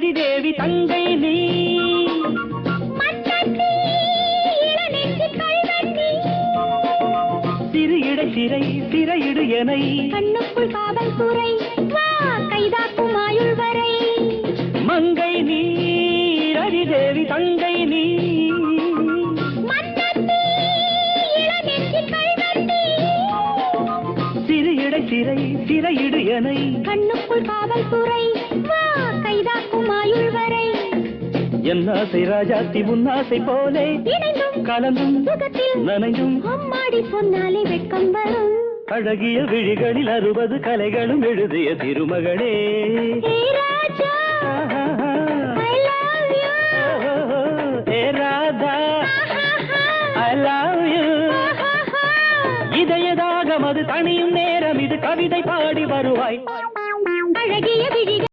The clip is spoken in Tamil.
ரதிதேவி தங்கை நீ சிறு இடை சிறை சிறையிடு எனை கண்ணுக்குள் காவல்துறை கைதாக்கும் ஆயுள் வரை மங்கை நீ ரதிதேவி தங்கை நீ சிறு இடை சிறை சிறையிடு எனை கண்ணுக்குள் காவல்துறை கைதாக்கும் ஆயுள் வரை என் ஆசை ராஜாத்தி உன்னாசை போலே இணைந்தும் கலந்தும் சுகத்தில் நனைந்தும் அம்மாடி சொன்னாலே வெட்கம் வரும் அழகிய விழிகளில் 60 கலைகளும் எழுதிய திருமகளே ஹே ராஜா I love you A Radha I love you இதயதாகம் அது தனியும் நேரம் இது கவிதை பாடி வருவாய் அழகிய விழிகள்